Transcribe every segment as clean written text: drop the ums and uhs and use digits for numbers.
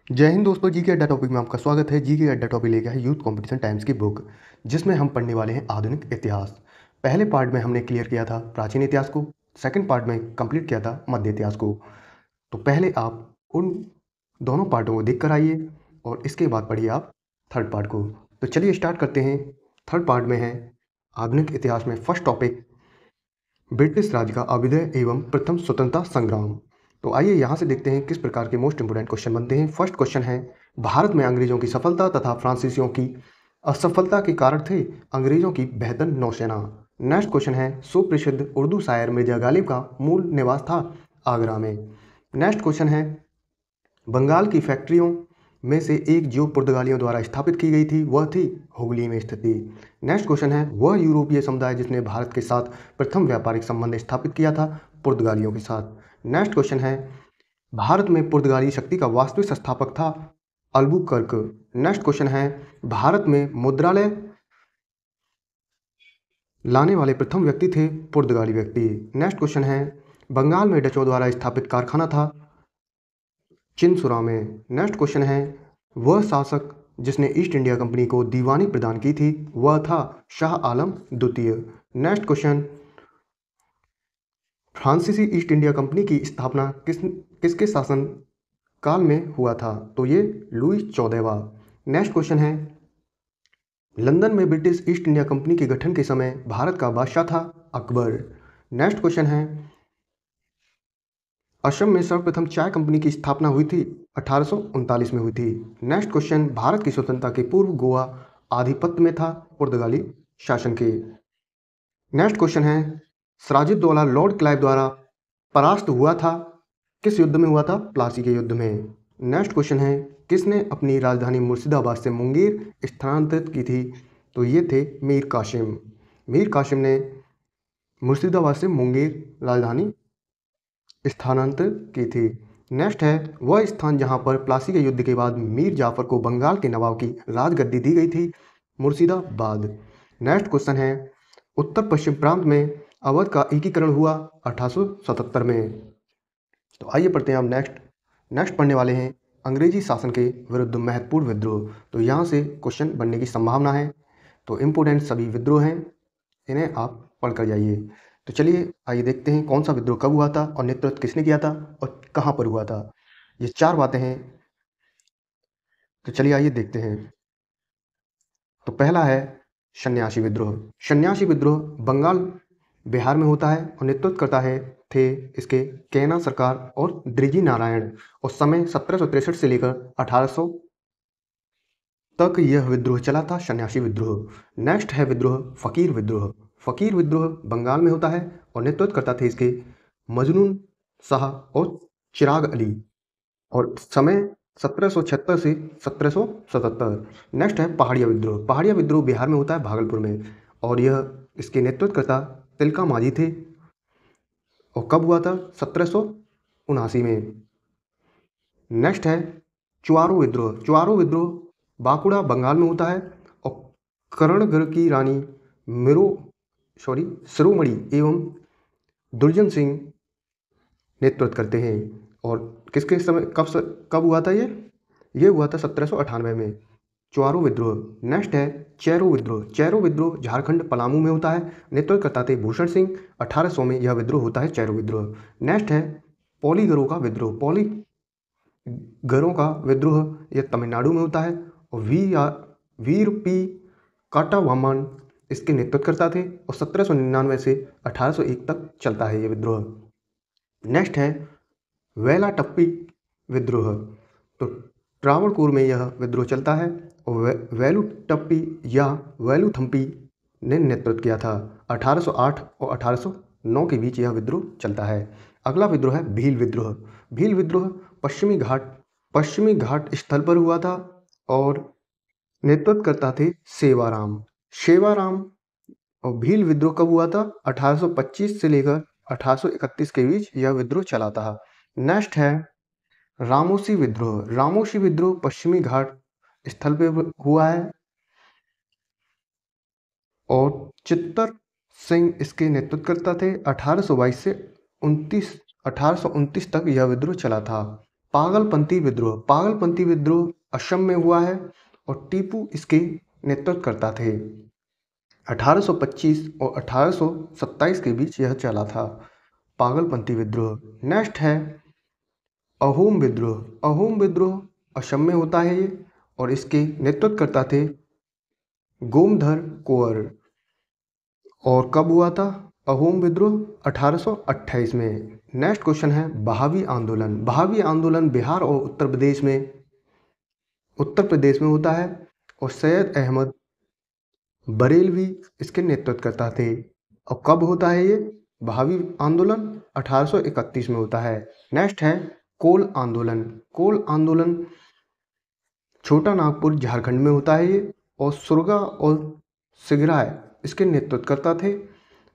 जय हिंद दोस्तों। जी के अड्डा टॉपिक में आपका स्वागत है। जी के अड्डा टॉपिक लेके है यूथ कंपटीशन टाइम्स की बुक, जिसमें हम पढ़ने वाले हैं आधुनिक इतिहास। पहले पार्ट में हमने क्लियर किया था प्राचीन इतिहास को, सेकंड पार्ट में कंप्लीट किया था मध्य इतिहास को। तो पहले आप उन दोनों पार्टों को देख कर आइए और इसके बाद पढ़िए आप थर्ड पार्ट को। तो चलिए स्टार्ट करते हैं। थर्ड पार्ट में है आधुनिक इतिहास में फर्स्ट टॉपिक, ब्रिटिश राज का अभ्युदय एवं प्रथम स्वतंत्रता संग्राम। तो आइए यहाँ से देखते हैं किस प्रकार के मोस्ट इंपोर्टेंट क्वेश्चन बनते हैं। फर्स्ट क्वेश्चन है, भारत में अंग्रेजों की सफलता तथा फ्रांसीसियों की असफलता के कारण थे अंग्रेजों की बेहतर नौसेना। नेक्स्ट क्वेश्चन है, सुप्रसिद्ध उर्दू शायर मिर्जा गालिब का मूल निवास था आगरा में। नेक्स्ट क्वेश्चन है, बंगाल की फैक्ट्रियों में से एक जो पुर्तगालियों द्वारा स्थापित की गई थी वह थी हुगली में स्थित थी। नेक्स्ट क्वेश्चन है, वह यूरोपीय समुदाय जिसने भारत के साथ प्रथम व्यापारिक संबंध स्थापित किया था पुर्तगालियों के साथ। नेक्स्ट क्वेश्चन है, भारत में पुर्तगाली शक्ति का वास्तविक संस्थापक था अल्बुकर्क। नेक्स्ट क्वेश्चन है, भारत में मुद्रालय लाने वाले प्रथम व्यक्ति थे पुर्तगाली व्यक्ति। नेक्स्ट क्वेश्चन है, बंगाल में डचों द्वारा स्थापित कारखाना था चिनसुरा में। नेक्स्ट क्वेश्चन है, वह शासक जिसने ईस्ट इंडिया कंपनी को दीवानी प्रदान की थी वह था शाह आलम द्वितीय। नेक्स्ट क्वेश्चन, फ्रांसीसी ईस्ट इंडिया कंपनी की स्थापना किसके शासन काल में हुआ था? तो ये लुई 14वां। नेक्स्ट क्वेश्चन है, लंदन में ब्रिटिश ईस्ट इंडिया कंपनी के गठन के समय भारत का बादशाह था अकबर। नेक्स्ट क्वेश्चन है, असम में सर्वप्रथम चाय कंपनी की स्थापना हुई थी 1839 में हुई थी। नेक्स्ट क्वेश्चन, भारत की स्वतंत्रता के पूर्व गोवा आधिपत्य में था पुर्तगाली शासन के। नेक्स्ट क्वेश्चन है, सिराजुद्दौला लॉर्ड क्लाइव द्वारा परास्त हुआ था, किस युद्ध में हुआ था? प्लासी के युद्ध में। नेक्स्ट क्वेश्चन है, किसने अपनी राजधानी मुर्शिदाबाद से मुंगेर स्थानांतरित की थी? तो ये थे मीर कासिम। मीर कासिम ने मुर्शिदाबाद से मुंगेर राजधानी स्थानांतरित की थी। नेक्स्ट है, वह स्थान जहां पर प्लासी के युद्ध के बाद मीर जाफर को बंगाल के नवाब की राजगद्दी दी गई थी, मुर्शिदाबाद। नेक्स्ट क्वेश्चन है, उत्तर पश्चिम प्रांत में अवध का एकीकरण हुआ 1877 में। तो आइए पढ़ते हैं हम नेक्स्ट पढ़ने वाले हैं अंग्रेजी शासन के विरुद्ध महत्वपूर्ण विद्रोह। तो यहाँ से क्वेश्चन बनने की संभावना है। तो इम्पोर्टेंट सभी विद्रोह हैं, इन्हें आप पढ़ कर जाइए। तो चलिए आइए देखते हैं कौन सा विद्रोह कब हुआ था और नेतृत्व किसने किया था और कहाँ पर हुआ था। ये चार बातें हैं। तो चलिए आइए देखते हैं। तो पहला है सन्यासी विद्रोह। सन्यासी विद्रोह बंगाल बिहार में होता है और नेतृत्व करता है थे इसके कैना सरकार और द्रिजी नारायण। और समय 1763 से लेकर 1800 तक यह विद्रोह चला था, सन्यासी विद्रोह। नेक्स्ट है विद्रोह फकीर विद्रोह। फकीर विद्रोह बंगाल में होता है और नेतृत्व करता थे इसके मजनून शाह और चिराग अली। और समय 1776 से 1777। नेक्स्ट है पहाड़िया विद्रोह। पहाड़िया विद्रोह बिहार में होता है, भागलपुर में। और यह इसके नेतृत्वकर्ता तिलका मांझी थे। और कब हुआ था? 1779 में। नेक्स्ट है चुआरो विद्रोह। चुआरो विद्रोह बांकुड़ा बंगाल में होता है और करणगढ़ की रानी शिरोमणि एवं दुर्जन सिंह नेतृत्व करते हैं। और किसके समय कब हुआ था ये हुआ था 1798 में, चुआरो विद्रोह। नेक्स्ट है चैरो विद्रोह। चैरो विद्रोह झारखंड पलामू में होता है, नेतृत्व करता थे भूषण सिंह। 1800 में यह विद्रोह होता है, चैरो विद्रोह। नेक्स्ट है पॉलीगरों का विद्रोह। पॉलीगरों का विद्रोह यह तमिलनाडु में होता है और वीर पी काटावामन इसके नेतृत्व करता थे। और 1799 से 1801 तक चलता है ये विद्रोह। नेक्स्ट है वेला टप्पी विद्रोह। तो ट्रावणकोर में यह विद्रोह चलता है और वेलू टप्पी या वेलू थम्पी ने नेतृत्व किया था। 1808 और 1809 के बीच यह विद्रोह चलता है। अगला विद्रोह है भील विद्रोह। भील विद्रोह पश्चिमी घाट स्थल पर हुआ था और नेतृत्व करता थे सेवाराम। और भील विद्रोह कब हुआ था? 1825 से लेकर 1831 के बीच यह विद्रोह चला था। नेक्स्ट है रामोसी विद्रोह। रामोसी विद्रोह पश्चिमी घाट स्थल पे हुआ है और चित्तर सिंह इसके नेतृत्व करता थे। 1822 से 1829 तक यह विद्रोह चला था। पागलपंती विद्रोह असम में हुआ है और टीपू इसके नेतृत्वकर्ता थे। 1825 और 1827 के बीच यह चला था पागलपंती विद्रोह। नेक्स्ट है अहोम विद्रोह असम में होता है ये और इसके नेतृत्वकर्ता थे गोमधर कोअर। और कब हुआ था अहोम विद्रोह? 1828 में। नेक्स्ट क्वेश्चन है बहावी आंदोलन बिहार और उत्तर प्रदेश में होता है और सैयद अहमद बरेलवी इसके नेतृत्वकर्ता थे। और कब होता है ये बहावी आंदोलन? 1831 में होता है। नेक्स्ट है कोल आंदोलन छोटा नागपुर झारखंड में होता है ये और सुरगा और सिगराय इसके नेतृत्वकर्ता थे।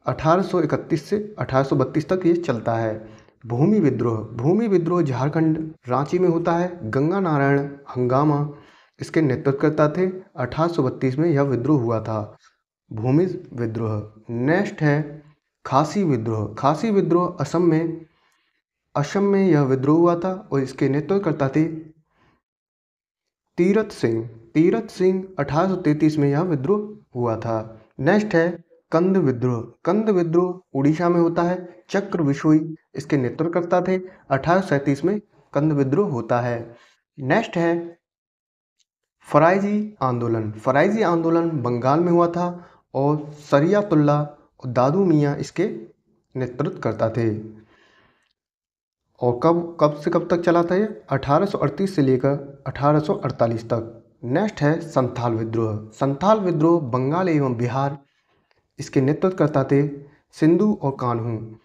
1831 से 1832 तक ये चलता है। भूमि विद्रोह झारखंड रांची में होता है। गंगा नारायण हंगामा इसके नेतृत्वकर्ता थे। 1832 में यह विद्रोह हुआ था भूमि विद्रोह। नेक्स्ट है खासी विद्रोह असम में यह विद्रोह हुआ था और इसके नेतृत्वकर्ता थे तीरथ सिंह 1833 में यह विद्रोह हुआ था। नेक्स्ट है कंद विद्रोह उड़ीसा में होता है। चक्र बिशोई इसके नेतृत्वकर्ता थे। 1837 में कंद विद्रोह होता है। नेक्स्ट है फराइजी आंदोलन बंगाल में हुआ था और शरियतुल्लाह और दादू मियाँ इसके नेतृत्वकर्ता थे। और कब से कब तक चला था ये? 1838 से लेकर 1848 तक। नेक्स्ट है संथाल विद्रोह बंगाल एवं बिहार इसके नेतृत्वकर्ता थे सिंधु और कान्हू।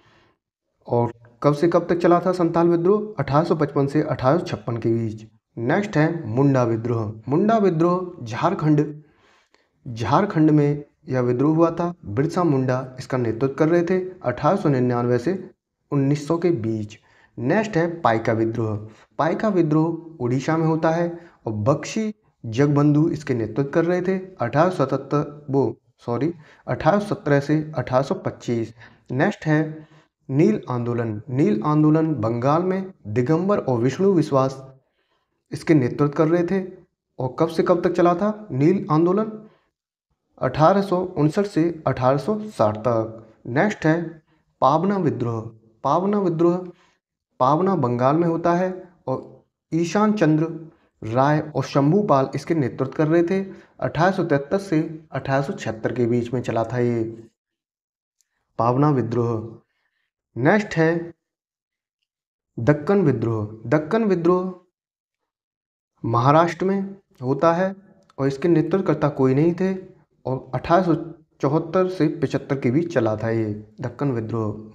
और कब से कब तक चला था संथाल विद्रोह? 1855 से 1856 के बीच। नेक्स्ट है मुंडा विद्रोह झारखंड में यह विद्रोह हुआ था। बिरसा मुंडा इसका नेतृत्व कर रहे थे 1899 से 1900 के बीच। नेक्स्ट है पाइका विद्रोह उड़ीसा में होता है और बख्शी जगबंधु इसके नेतृत्व कर रहे थे 1817 से 1825। नेक्स्ट है नील आंदोलन बंगाल में दिगंबर और विष्णु विश्वास इसके नेतृत्व कर रहे थे। और कब से कब तक चला था नील आंदोलन? 1859 से 1860 तक। नेक्स्ट है पावना विद्रोह पावना बंगाल में होता है और ईशान चंद्र राय और शंभूपाल इसके नेतृत्व कर रहे थे। 1873 से 1876 के बीच में चला था ये पावना विद्रोह। नेक्स्ट है दक्कन विद्रोह महाराष्ट्र में होता है और इसके नेतृत्वकर्ता कोई नहीं थे और 1874 से 75 के बीच चला था ये दक्कन विद्रोह।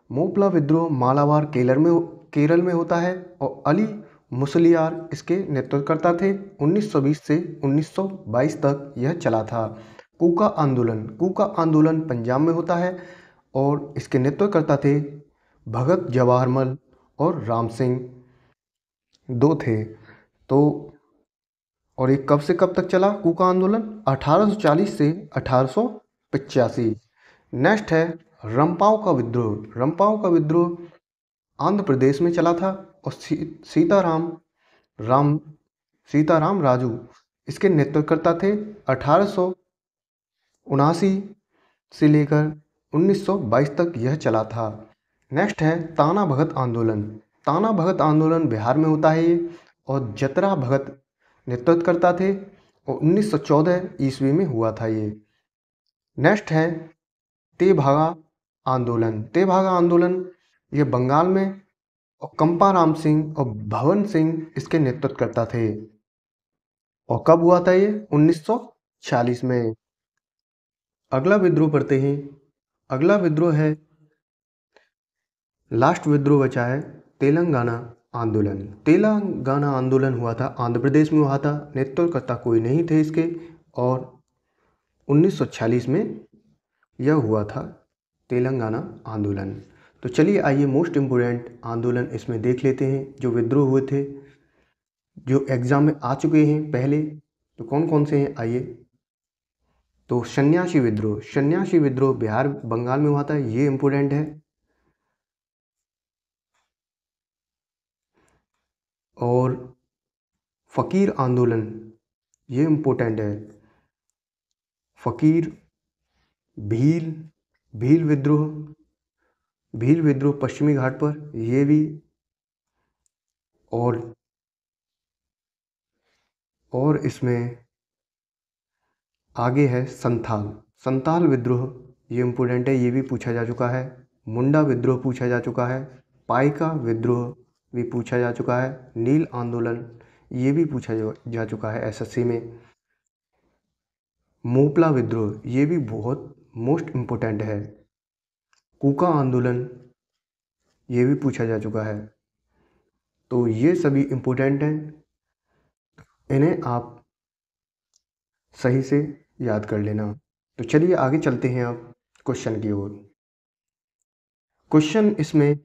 मोपला विद्रोह मालाबार केरल में होता है और अली मुसलियार इसके नेतृत्वकर्ता थे। 1920 से 1922 तक यह चला था। कूका आंदोलन पंजाब में होता है और इसके नेतृत्वकर्ता थे भगत जवाहरमल और राम सिंह दो थे। तो और एक कब से कब तक चला कूका आंदोलन? 1840 से 1885। नेक्स्ट है रंपाव का विद्रोह आंध्र प्रदेश में चला था और सीताराम राजू इसके नेतृत्वकर्ता थे। 1879 से लेकर 1922 तक यह चला था। नेक्स्ट है ताना भगत आंदोलन बिहार में होता है ये और जतरा भगत नेतृत्वकर्ता थे और 1914 ईस्वी में हुआ था ये। नेक्स्ट है तेभागा आंदोलन ये बंगाल में और कंपाराम सिंह और भवन सिंह इसके नेतृत्वकर्ता थे। और कब हुआ था ये? 1946 में। अगला विद्रोह पढ़ते हैं। अगला विद्रोह है लास्ट विद्रोह बचा है तेलंगाना आंदोलन हुआ था आंध्र प्रदेश में हुआ था। नेतृत्वकर्ता कोई नहीं थे इसके और 1946 में यह हुआ था तेलंगाना आंदोलन। तो चलिए आइए मोस्ट इम्पोर्टेंट आंदोलन इसमें देख लेते हैं जो विद्रोह हुए थे जो एग्जाम में आ चुके हैं पहले। तो कौन कौन से हैं आइए। तो सन्यासी विद्रोह बिहार बंगाल में हुआ था, ये इम्पोर्टेंट है। और फ़कीर आंदोलन, ये इम्पोर्टेंट है। फ़कीर, भील, भील विद्रोह पश्चिमी घाट पर, ये भी। और इसमें आगे है संथाल विद्रोह, ये इम्पोर्टेंट है, ये भी पूछा जा चुका है। मुंडा विद्रोह पूछा जा चुका है। पाइका विद्रोह भी पूछा जा चुका है। नील आंदोलन, ये भी पूछा जा चुका है एसएससी में। मोपला विद्रोह, ये भी बहुत मोस्ट इम्पोर्टेंट है। कूका आंदोलन, ये भी पूछा जा चुका है। तो ये सभी इम्पोर्टेंट हैं, इन्हें आप सही से याद कर लेना। तो चलिए आगे चलते हैं अब क्वेश्चन की ओर। क्वेश्चन इसमें,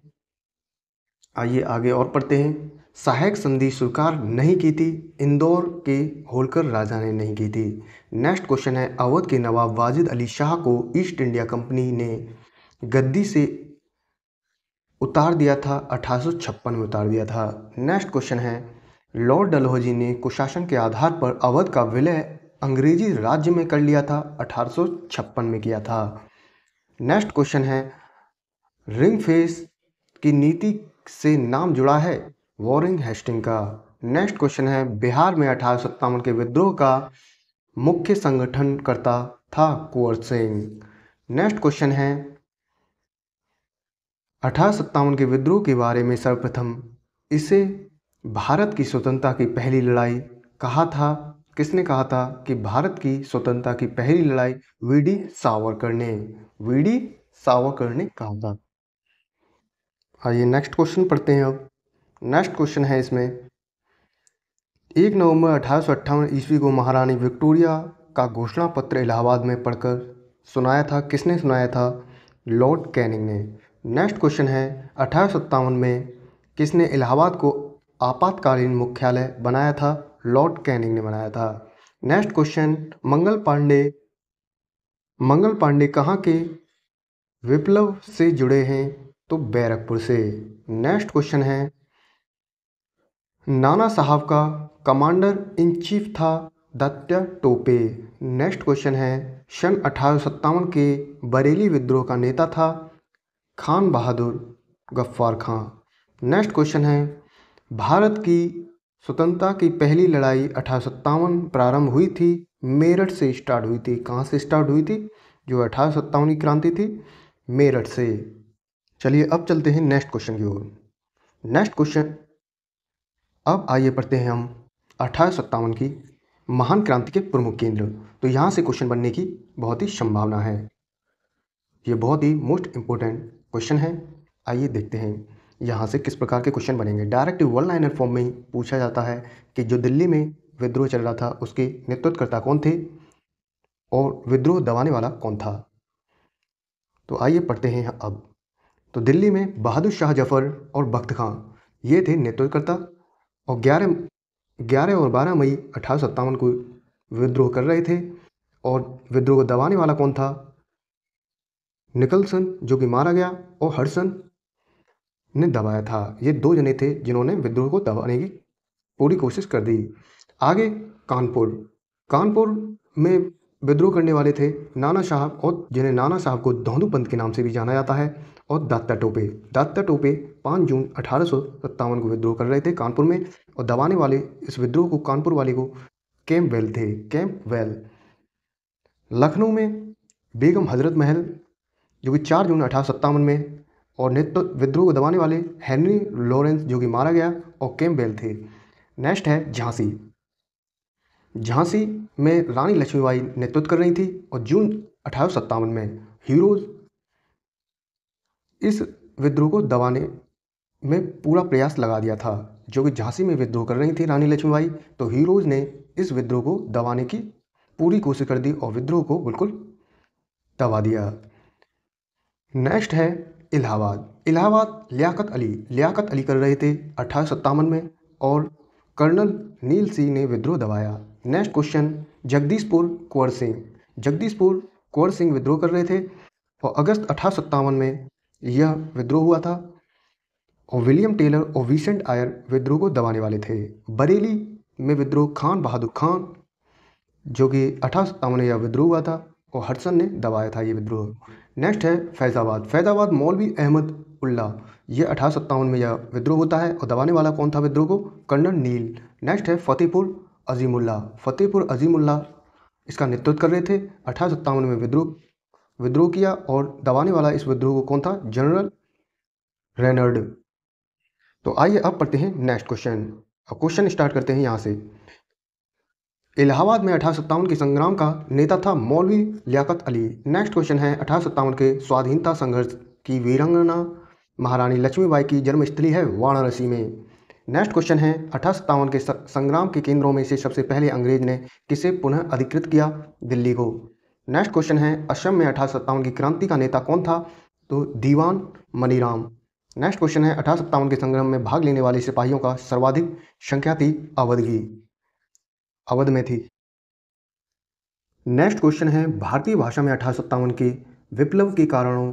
आइए आगे और पढ़ते हैं। सहायक संधि स्वीकार नहीं की थी, इंदौर के होलकर राजा ने नहीं की थी। नेक्स्ट क्वेश्चन है, अवध के नवाब वाजिद अली शाह को ईस्ट इंडिया कंपनी ने गद्दी से उतार दिया था, 1856 में उतार दिया था। नेक्स्ट क्वेश्चन है, लॉर्ड डलहौजी ने कुशासन के आधार पर अवध का विलय अंग्रेजी राज्य में कर लिया था, 1856 में किया था। नेक्स्ट क्वेश्चन है, रिंग फेस की नीति से नाम जुड़ा है, वॉरेन हेस्टिंग का। नेक्स्ट क्वेश्चन है, बिहार में 1857 के विद्रोह का मुख्य संगठनकर्ता था कुंवर सिंह। नेक्स्ट क्वेश्चन है, 1857 के विद्रोह के बारे में सर्वप्रथम इसे भारत की स्वतंत्रता की पहली लड़ाई कहा था, किसने कहा था कि भारत की स्वतंत्रता की पहली लड़ाई वीडी सावरकर ने कहा था। आइए नेक्स्ट क्वेश्चन पढ़ते हैं अब। नेक्स्ट क्वेश्चन है इसमें, 1 नवंबर 1858 ईस्वी को महारानी विक्टोरिया का घोषणा पत्र इलाहाबाद में पढ़कर सुनाया था, किसने सुनाया था? लॉर्ड कैनिंग ने। नेक्स्ट क्वेश्चन है, 1857 में किसने इलाहाबाद को आपातकालीन मुख्यालय बनाया था? लॉर्ड कैनिंग ने बनाया था। नेक्स्ट क्वेश्चन, मंगल पांडे कहाँ के विप्लव से जुड़े हैं? तो बैरकपुर से। नेक्स्ट क्वेश्चन है, नाना साहब का कमांडर इन चीफ था दत्ता टोपे। नेक्स्ट क्वेश्चन है, सन 1857 के बरेली विद्रोह का नेता था खान बहादुर गफ्फार खां। नेक्स्ट क्वेश्चन है, भारत की स्वतंत्रता की पहली लड़ाई 1857 प्रारंभ हुई थी, मेरठ से स्टार्ट हुई थी। कहाँ से स्टार्ट हुई थी? जो 1857 की क्रांति थी, मेरठ से। चलिए अब चलते हैं नेक्स्ट क्वेश्चन की ओर। नेक्स्ट क्वेश्चन, अब आइए पढ़ते हैं हम 1857 की महान क्रांति के प्रमुख केंद्र। तो यहाँ से क्वेश्चन बनने की बहुत ही संभावना है, ये बहुत ही मोस्ट इम्पोर्टेंट क्वेश्चन है। आइए देखते हैं यहाँ से किस प्रकार के क्वेश्चन बनेंगे। डायरेक्ट वन लाइनर फॉर्म में ही पूछा जाता है कि जो दिल्ली में विद्रोह चल रहा था उसके नेतृत्वकर्ता कौन थे और विद्रोह दबाने वाला कौन था। तो आइए पढ़ते हैं अब। तो दिल्ली में बहादुर शाह जफर और बख्त खां ये थे नेतृत्वकर्ता, और 11 और 12 मई 1857 को विद्रोह कर रहे थे। और विद्रोह को दबाने वाला कौन था? निकलसन, जो कि मारा गया, और हडसन ने दबाया था। ये 2 जने थे जिन्होंने विद्रोह को दबाने की पूरी कोशिश कर दी। आगे कानपुर में विद्रोह करने वाले थे नाना साहब, और जिन्हें नाना साहब को धौंधू पंत के नाम से भी जाना जाता है, और दात्ता टोपे 5 जून 1857 को विद्रोह कर रहे थे कानपुर में, और दबाने वाले इस विद्रोह को, कानपुर वाले को, कैंपवेल। लखनऊ में बेगम हजरत महल, जो कि 4 जून 1857 में, और विद्रोह को दबाने वाले हेनरी लॉरेंस, जो कि मारा गया, और कैंपबेल थे। नेक्स्ट है झांसी में रानी लक्ष्मीबाई नेतृत्व कर रही थी, और जून 1857 में हीरोज इस विद्रोह को दबाने में पूरा प्रयास लगा दिया था। जो कि झांसी में विद्रोह कर रही थी रानी लक्ष्मीबाई, तो हीरोज ने इस विद्रोह को दबाने की पूरी कोशिश कर दी और विद्रोह को बिल्कुल दबा दिया। नेक्स्ट है इलाहाबाद लियाकत अली कर रहे थे 1857 में, और कर्नल नील सिंह ने विद्रोह दबाया। नेक्स्ट क्वेश्चन, जगदीशपुर कुंवर सिंह विद्रोह कर रहे थे, और अगस्त 1857 में यह विद्रोह हुआ था। और विलियम टेलर और विसेंट आयर विद्रोह को दबाने वाले थे। बरेली में विद्रोह खान बहादुर खान जो कि 1857 में यह विद्रोह हुआ था और हडसन ने दबाया था ये विद्रोह। नेक्स्ट है फैज़ाबाद। फैज़ाबाद मौलवी अहमद उल्ला, ये 1857 में यह विद्रोह होता है और दबाने वाला कौन था विद्रोह को? कर्नल नील। नेक्स्ट है फतेहपुर अजीमुल्ला। फतेहपुर अजीमुल्ला इसका नेतृत्व कर रहे थे। 1857 में विद्रोह किया और दबाने वाला इस विद्रोह को कौन था? जनरल रेनर्ड। तो आइए अब पढ़ते हैं नेक्स्ट क्वेश्चन। अब क्वेश्चन स्टार्ट करते हैं यहाँ से। इलाहाबाद में 1857 के संग्राम का नेता था मौलवी लियाकत अली। नेक्स्ट क्वेश्चन है 1857 के स्वाधीनता संघर्ष की वीरांगना महारानी लक्ष्मीबाई की जन्मस्थली है वाराणसी में। नेक्स्ट क्वेश्चन है 1857 के संग्राम के केंद्रों में से सबसे पहले अंग्रेज ने किसे पुनः अधिकृत किया? दिल्ली को। नेक्स्ट क्वेश्चन है असम में 1857 की क्रांति का नेता कौन था? तो दीवान मनीराम। नेक्स्ट क्वेश्चन है 1857 के संग्राम में भाग लेने वाले सिपाहियों का सर्वाधिक संख्या थी अवध में थी। नेक्स्ट क्वेश्चन है भारतीय भाषा में 1857 के विप्लव के कारणों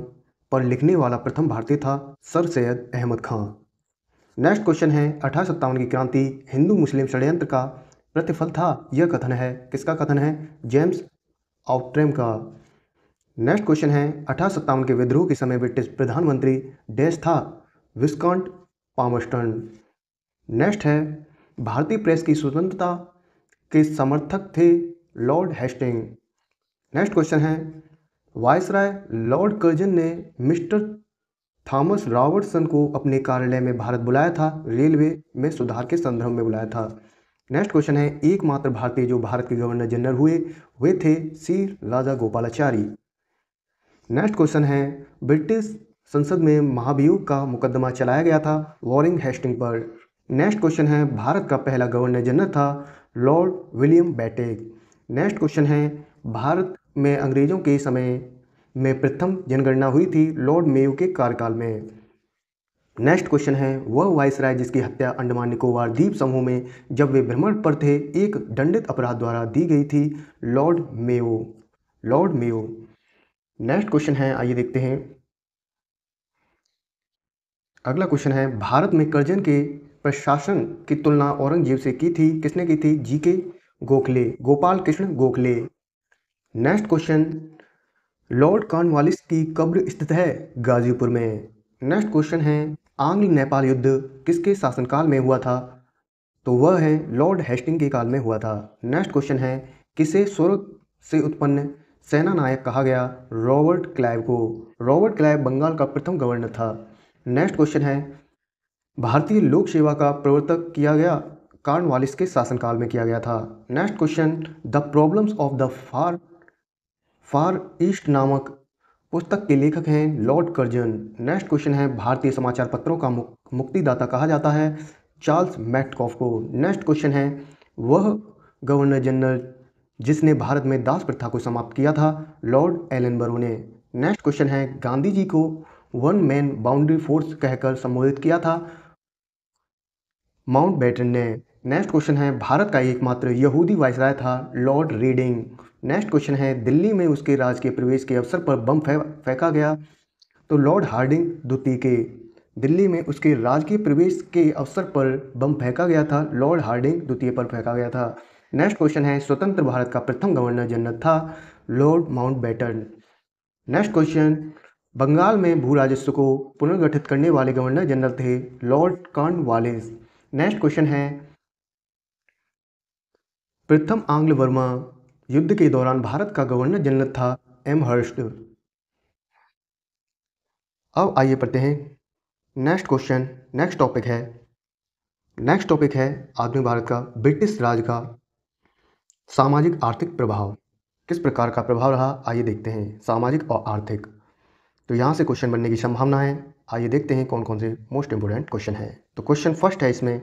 पर लिखने वाला प्रथम भारतीय था सर सैयद अहमद खां। नेक्स्ट क्वेश्चन है 1857 की क्रांति हिंदू मुस्लिम षड्यंत्र का प्रतिफल था। यह कथन है किसका कथन है? जेम्स आउट्रेम का। नेक्स्ट क्वेश्चन है 1857 के विद्रोह के समय ब्रिटिश प्रधानमंत्री डैश था? विस्काउंट पामर्स्टन। नेक्स्ट है भारतीय प्रेस की स्वतंत्रता के समर्थक थे लॉर्ड हेस्टिंग। नेक्स्ट क्वेश्चन है वायसराय लॉर्ड कर्जन ने मिस्टर थॉमस रॉबर्टसन को अपने कार्यालय में भारत बुलाया था, रेलवे में सुधार के संदर्भ में बुलाया था। नेक्स्ट क्वेश्चन है एकमात्र भारतीय जो भारत के गवर्नर जनरल हुए थे सी राजा गोपालाचारी। नेक्स्ट क्वेश्चन है ब्रिटिश संसद में महाभियोग का मुकदमा चलाया गया था वॉरिंग हेस्टिंग पर। नेक्स्ट क्वेश्चन है भारत का पहला गवर्नर जनरल था Lord William Bentinck. Next question है भारत में अंग्रेजों के समय में प्रथम जनगणना हुई थी लॉर्ड मेयो के कार्यकाल में। नेक्स्ट क्वेश्चन है वह वायसराय जिसकी हत्या अंडमान निकोबार द्वीप समूह में जब वे भ्रमण पर थे एक दंडित अपराध द्वारा दी गई थी? Lord Mayo. नेक्स्ट क्वेश्चन है आइए देखते हैं। अगला क्वेश्चन है भारत में कर्जन के प्रशासन की तुलना औरंगजेब से की थी? किसने की थी? GK Gokhale, Gopal Krishna Gokhale. Next question Lord Cornwallis की कब्र स्थित है गाजीपुर में। नेक्स्ट क्वेश्चन है आंग्ल नेपाल युद्ध किसके शासनकाल में हुआ था? तो वह है लॉर्ड हेस्टिंग के काल में हुआ था। नेक्स्ट क्वेश्चन है किसे स्वर्ग से उत्पन्न सेना नायक कहा गया? रॉबर्ट क्लाइव को। रॉबर्ट क्लाइव बंगाल का प्रथम गवर्नर था। नेक्स्ट क्वेश्चन है भारतीय लोक सेवा का प्रवर्तक किया गया कॉर्नवालिस के शासनकाल में किया गया था। Next question the problems of the far east नामक पुस्तक के लेखक हैं लॉर्ड कर्जन। नेक्स्ट क्वेश्चन है भारतीय समाचार पत्रों का मुक्तिदाता कहा जाता है चार्ल्स मैटकॉफ को। नेक्स्ट क्वेश्चन है वह गवर्नर जनरल जिसने भारत में दास प्रथा को समाप्त किया था? लॉर्ड एलनबरो ने। नेक्स्ट क्वेश्चन है गांधी जी को वन मैन बाउंड्री फोर्स कहकर संबोधित किया था माउंटबेटन ने। नेक्स्ट क्वेश्चन है भारत का एकमात्र यहूदी वायसराय था लॉर्ड रीडिंग। नेक्स्ट क्वेश्चन है दिल्ली में उसके राज के प्रवेश के अवसर पर बम फेंका गया? तो लॉर्ड हार्डिंग द्वितीय के। दिल्ली में उसके राजकीय प्रवेश के अवसर पर बम फेंका गया था लॉर्ड हार्डिंग द्वितीय पर फेंका गया था। नेक्स्ट क्वेश्चन है स्वतंत्र भारत का प्रथम गवर्नर जनरल था lord Mountbatten. Next question Bengal में भू राजस्व को पुनर्गठित करने वाले गवर्नर जनरल थे लॉर्ड कॉर्नवालिस। नेक्स्ट क्वेश्चन है प्रथम आंग्ल बर्मा युद्ध के दौरान भारत का गवर्नर जनरल था एमहर्स्ट। अब आइए पढ़ते हैं नेक्स्ट क्वेश्चन। नेक्स्ट टॉपिक है आधुनिक भारत का ब्रिटिश राज का सामाजिक आर्थिक प्रभाव। किस प्रकार का प्रभाव रहा आइए देखते हैं, सामाजिक और आर्थिक। तो यहाँ से क्वेश्चन बनने की संभावना है। आइए देखते हैं कौन कौन से मोस्ट इंपोर्टेंट क्वेश्चन है। तो क्वेश्चन फर्स्ट है इसमें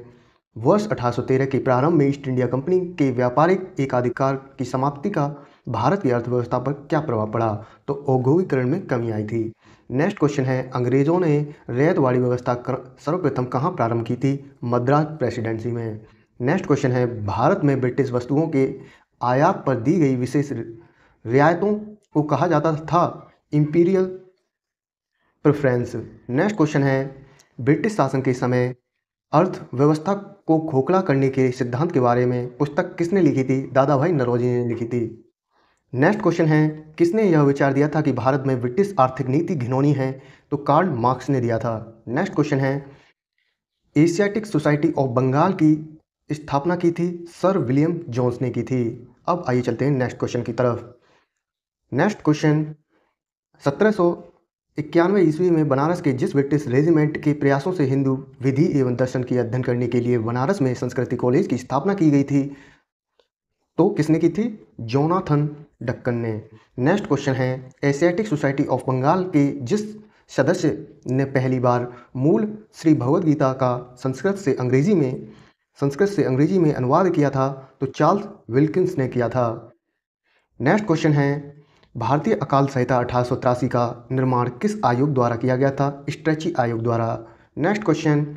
वर्ष 1813 के प्रारंभ में ईस्ट इंडिया कंपनी के व्यापारिक एकाधिकार की समाप्ति का भारत की अर्थव्यवस्था पर क्या प्रभाव पड़ा? तो औद्योगिकरण में कमी आई थी। नेक्स्ट क्वेश्चन है अंग्रेजों ने रैयतवाड़ी व्यवस्था सर्वप्रथम कहाँ प्रारंभ की थी? मद्रास प्रेसिडेंसी में। नेक्स्ट क्वेश्चन है भारत में ब्रिटिश वस्तुओं के आयात पर दी गई विशेष रियायतों को कहा जाता था इंपीरियल प्रेफरेंस। नेक्स्ट क्वेश्चन है ब्रिटिश शासन के समय अर्थव्यवस्था को खोखला करने के सिद्धांत के बारे में पुस्तक किसने लिखी थी? दादा भाई नौरोजी ने लिखी थी। नेक्स्ट क्वेश्चन है, किसने यह विचार दिया था कि भारत में ब्रिटिश आर्थिक नीति घिनौनी है? तो कार्ल मार्क्स ने दिया था। नेक्स्ट क्वेश्चन है, एशियाटिक सोसाइटी ऑफ बंगाल की स्थापना की थी सर विलियम जोन्स ने की थी। अब आइए चलते हैं नेक्स्ट क्वेश्चन की तरफ। नेक्स्ट क्वेश्चन, 1791 ईस्वी में बनारस के जिस ब्रिटिश रेजिमेंट के प्रयासों से हिंदू विधि एवं दर्शन की अध्ययन करने के लिए बनारस में संस्कृति कॉलेज की स्थापना की गई थी, तो किसने की थी? जोनाथन डक्कन ने। नेक्स्ट क्वेश्चन है, एशियाटिक सोसाइटी ऑफ बंगाल के जिस सदस्य ने पहली बार मूल श्री भगवद गीता का संस्कृत से अंग्रेजी में अनुवाद किया था, तो चार्ल्स विल्किंस ने किया था। नेक्स्ट क्वेश्चन है, भारतीय अकाल संहिता 1883 का निर्माण किस आयोग द्वारा किया गया था? स्ट्रेची आयोग द्वारा। नेक्स्ट क्वेश्चन,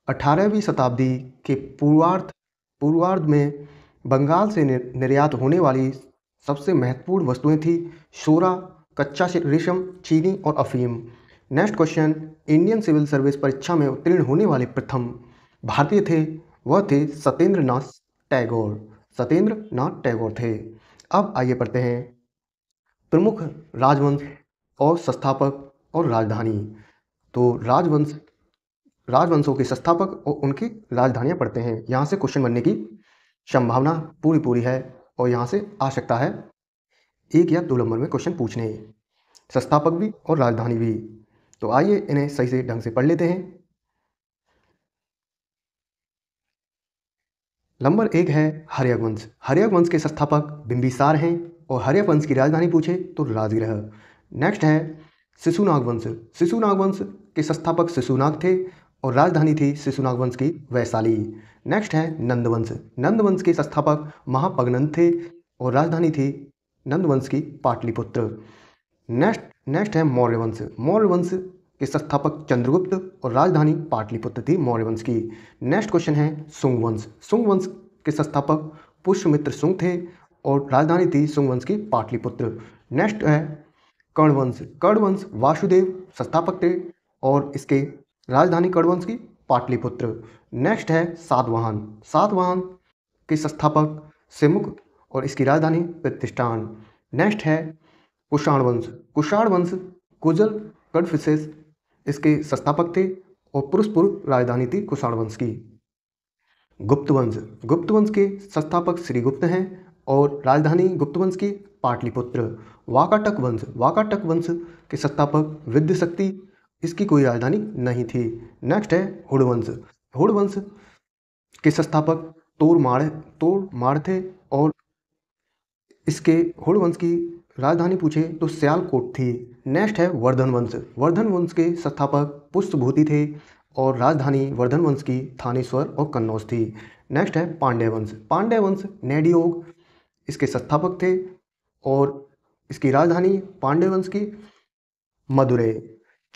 18वीं शताब्दी के पूर्वार्ध में बंगाल से निर्यात होने वाली सबसे महत्वपूर्ण वस्तुएं थी सोरा, कच्चा रेशम, चीनी और अफीम। Next question, Indian civil service परीक्षा में उत्तीर्ण होने वाले प्रथम भारतीय थे, वह थे सत्येंद्र नाथ टैगोर थे। अब आइए पढ़ते हैं प्रमुख राजवंश और संस्थापक और राजधानी। तो राजवंशों के संस्थापक और उनकी राजधानियां पढ़ते हैं। यहाँ से क्वेश्चन बनने की संभावना पूरी है और यहाँ से आ सकता है 1 या 2 नंबर में क्वेश्चन पूछने, संस्थापक भी और राजधानी भी। तो आइए इन्हें सही से ढंग से पढ़ लेते हैं। नंबर 1 है हर्यक वंश। हर्यक वंश के संस्थापक बिंबिसार हैं और हर्यक वंश की राजधानी पूछे तो राजगृह। नेक्स्ट है शिशुनाग वंश। शिशुनाग वंश के संस्थापक शिशुनाग थे और राजधानी थी शिशुनाग वंश की वैशाली। नेक्स्ट है नंदवंश। नंदवंश के संस्थापक महापगनंद थे और राजधानी थी नंदवंश की पाटलिपुत्र। नेक्स्ट है मौर्य वंश। मौर्य वंश के संस्थापक चंद्रगुप्त और राजधानी पाटलिपुत्र थी मौर्य वंश की। नेक्स्ट क्वेश्चन है शुंग वंश। शुंग वंश के संस्थापक पुष्यमित्र शुंग थे और राजधानी थी शुंग वंश की पाटलिपुत्र। नेक्स्ट है कर्ण वंश। कर्ण वंश वासुदेव संस्थापक थे और इसके राजधानी कर्ण वंश की पाटलिपुत्र। नेक्स्ट है सातवाहन। सातवाहन के संस्थापक सिमुक और इसकी राजधानी प्रतिष्ठान। नेक्स्ट है कुषाण वंश। कुषाण वंश कुजल कडफिसेस इसके संस्थापक थे और पुरुषपुर राजधानी थी कुषाण वंश की। गुप्त वंश। गुप्त वंश के संस्थापक श्रीगुप्त हैं और राजधानी गुप्त वंश की पाटलिपुत्र। वाकाटक वंश। वाकाटक वंश के संस्थापक विद्याशक्ति, इसकी कोई राजधानी नहीं थी। नेक्स्ट है हुड़ वंश। हुड़ वंश के संस्थापक तोड़माड़ थे और इसके हुड़ वंश की राजधानी पूछे तो सियालकोट थी। नेक्स्ट है वर्धन वंश। वर्धन वंश के संस्थापक पुष्यभूति थे और राजधानी वर्धन वंश की थानेश्वर और कन्नौज थी। नेक्स्ट है पांड्य वंश। पांड्य वंश नेडियोग इसके संस्थापक थे और इसकी राजधानी पांड्य वंश की मदुरै।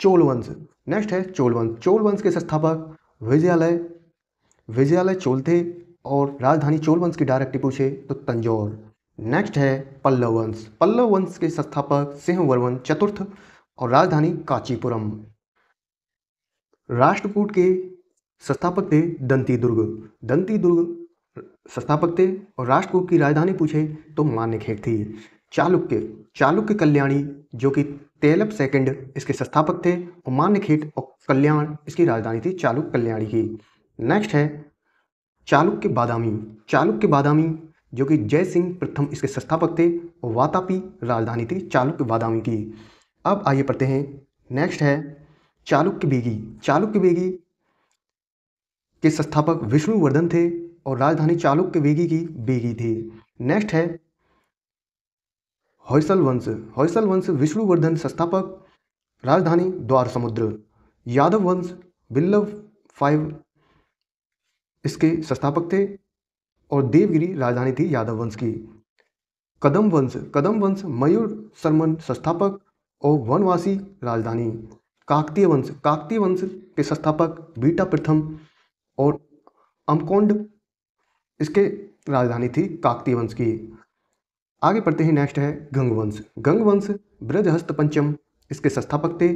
चोल वंश। नेक्स्ट है चोल वंश। चोल वंश के संस्थापक विजयालय चोल थे और राजधानी चोल वंश की डायरेक्टली पूछे तो तंजौर। नेक्स्ट है पल्लव वंश। पल्लव वंश के संस्थापक सिंहवर्मन चतुर्थ और राजधानी कांचीपुरम। राष्ट्रकूट के संस्थापक थे दंती दुर्ग संस्थापक थे और राष्ट्रकूट की राजधानी पूछे तो मान्यखेड़ थी। चालुक्य कल्याणी जो कि तेलप सेकंड इसके संस्थापक थे और मान्यखेड़ और कल्याण इसकी राजधानी थी चालुक्य कल्याणी की। नेक्स्ट है चालुक्य बादामी जो कि जय सिंह प्रथम इसके संस्थापक थे और वातापी राजधानी थी चालुक्य बादामी की। अब आइए पढ़ते हैं। नेक्स्ट है चालुक्य बेगी के संस्थापक विष्णुवर्धन थे और राजधानी चालुक्य बेगी की बेगी थी। नेक्स्ट है होयसल वंश विष्णुवर्धन संस्थापक, राजधानी द्वार समुद्र। यादव वंश बिल्लव 5 इसके संस्थापक थे और देवगिरी राजधानी थी यादव वंश की। कदम वंश मयूर शर्मन संस्थापक और वनवासी राजधानी। काकतीय वंश के संस्थापक बीटा प्रथम और अमकोंड इसके राजधानी थी काकतीय वंश की। आगे पढ़ते हैं। नेक्स्ट है गंग वंश ब्रजहस्त पंचम इसके संस्थापक थे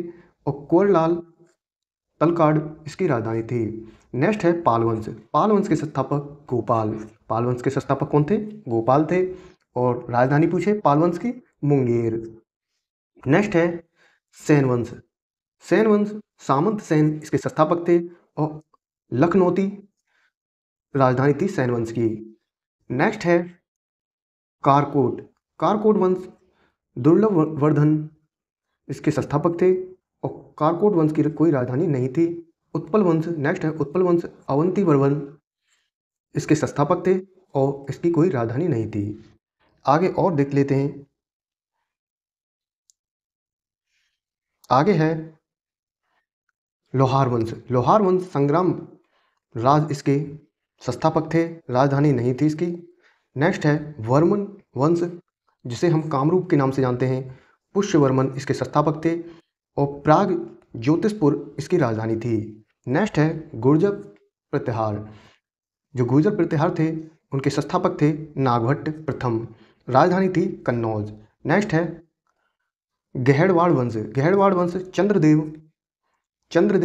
और कुंवरलाल तलकाड इसकी राजधानी थी। नेक्स्ट है पाल वंश। पाल वंश के संस्थापक गोपाल। पाल वंश के संस्थापक कौन थे? गोपाल थे। और राजधानी पूछे पाल वंश की, मुंगेर। नेक्स्ट है सेन वंश। सेन वंश, सामंत सेन इसके संस्थापक थे और लखनौती राजधानी थी सेन वंश की। नेक्स्ट है कारकोट। कारकोट वंश, दुर्लभ वर्धन इसके संस्थापक थे और कारकोट वंश की कोई राजधानी नहीं थी। उत्पल वंश, नेक्स्ट है उत्पल वंश, अवंती वर्मन इसके संस्थापक थे और इसकी कोई राजधानी नहीं थी। आगे और देख लेते हैं। आगे है लोहार वंश। लोहार वंश संग्राम राज इसके संस्थापक थे, राजधानी नहीं थी इसकी। नेक्स्ट है वर्मन वंश, जिसे हम कामरूप के नाम से जानते हैं। पुष्यवर्मन इसके संस्थापक थे और प्राग ज्योतिषपुर इसकी राजधानी थी। नेक्स्ट है गुर्जर प्रतिहार। जो गुर्जर प्रतिहार थे उनके संस्थापक थे नागभट्ट प्रथम, राजधानी थी कन्नौज। नेक्स्ट है गहड़वाड़ वंश। गहड़वाड़ वंश चंद्रदेव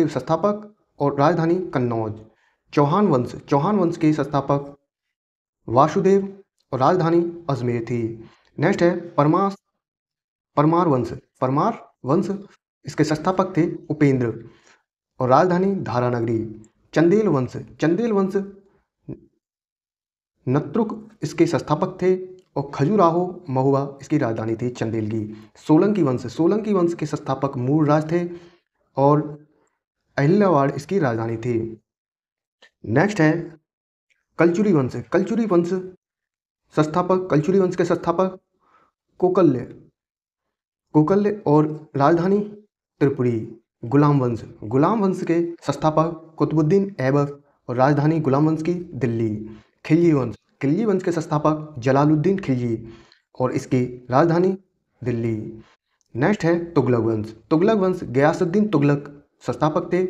संस्थापक और राजधानी कन्नौज। चौहान वंश। चौहान वंश के संस्थापक वासुदेव और राजधानी अजमेर थी। नेक्स्ट है परमार वंश। परमार वंश इसके संस्थापक थे उपेंद्र और राजधानी धारानगरी। चंदेल वंश। चंदेल वंश नत्रुक इसके संस्थापक थे और खजुराहो महुआ इसकी राजधानी थी चंदेल की। सोलंकी वंश। सोलंकी वंश के संस्थापक मूलराज थे और अहिल्यावाड़ इसकी राजधानी थी। नेक्स्ट है कलचुरी वंश। कलचुरी वंश के संस्थापक कोकल्य और राजधानी त्रिपुरी। गुलाम वंश। गुलाम वंश के संस्थापक कुतुबुद्दीन ऐबक और राजधानी गुलाम वंश की दिल्ली। खिलजी वंश। खिलजी वंश के संस्थापक जलालुद्दीन खिलजी और इसकी राजधानी दिल्ली। नेक्स्ट है तुगलक वंश। तुगलक वंश गयासुद्दीन तुगलक संस्थापक थे